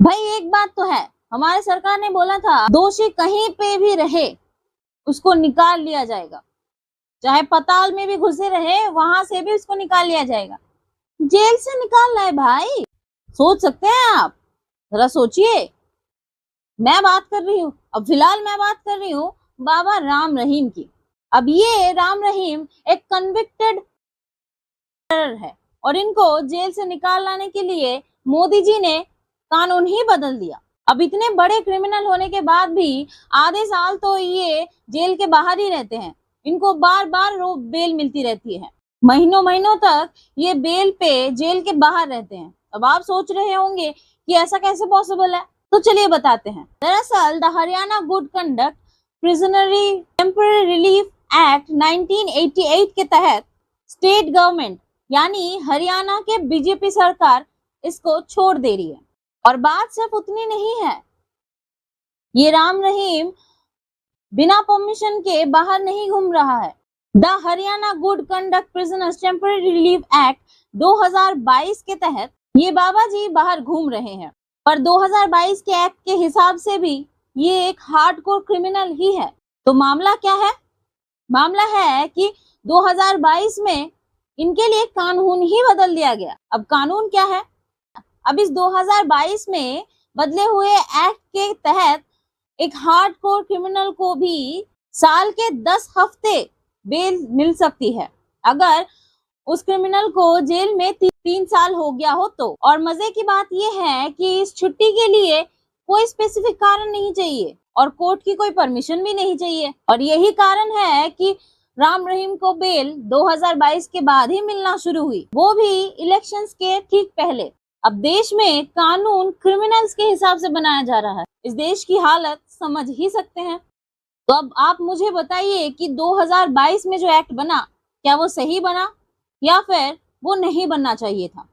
भाई एक बात तो है, हमारे सरकार ने बोला था दोषी कहीं पे भी रहे उसको निकाल लिया जाएगा, चाहे पाताल में भी घुसे रहे वहां से भी उसको निकाल लिया जाएगा। जेल से निकालना है भाई, सोच सकते हैं आप? जरा सोचिए। मैं बात कर रही हूँ, अब फिलहाल मैं बात कर रही हूँ बाबा राम रहीम की। अब ये राम रहीम एक कन्विक्टेड है और इनको जेल से निकाल लाने के लिए मोदी जी ने कानून ही बदल दिया। अब इतने बड़े क्रिमिनल होने के बाद भी आधे साल तो ये जेल के बाहर ही रहते हैं, इनको बार बार बेल मिलती रहती है, महीनों महीनों तक ये बेल पे जेल के बाहर रहते हैं। अब आप सोच रहे होंगे कि ऐसा कैसे पॉसिबल है, तो चलिए बताते हैं। दरअसल the Haryana good conduct prisoners temporary relief act 1988 के तहत स्टेट गवर्नमेंट यानी हरियाणा के बीजेपी सरकार इसको छोड़ दे रही है। और बात सिर्फ उतनी नहीं है, ये राम रहीम बिना परमिशन के बाहर नहीं घूम रहा है। The Haryana good conduct prisoners temporary relief act 2022 के तहत ये बाबा जी बाहर घूम रहे हैं, पर 2022 के एक्ट के हिसाब से भी ये एक हार्डकोर क्रिमिनल ही है। तो मामला क्या है? मामला है कि 2022 में इनके लिए कानून ही बदल दिया गया। अब कानून क्या है? अब इस 2022 में बदले हुए एक्ट के तहत एक हार्डकोर क्रिमिनल को भी साल के 10 हफ्ते बेल मिल सकती है अगर उस क्रिमिनल को जेल में 3 साल हो गया हो तो। और मजे की बात यह है कि इस छुट्टी के लिए कोई स्पेसिफिक कारण नहीं चाहिए और कोर्ट की कोई परमिशन भी नहीं चाहिए। और यही कारण है कि राम रहीम को बेल 2022 के बाद ही मिलना शुरू हुई, वो भी इलेक्शंस के ठीक पहले। अब देश में कानून क्रिमिनल्स के हिसाब से बनाया जा रहा है, इस देश की हालत समझ ही सकते हैं। तो अब आप मुझे बताइए कि 2022 में जो एक्ट बना क्या वो सही बना या फिर वो नहीं बनना चाहिए था?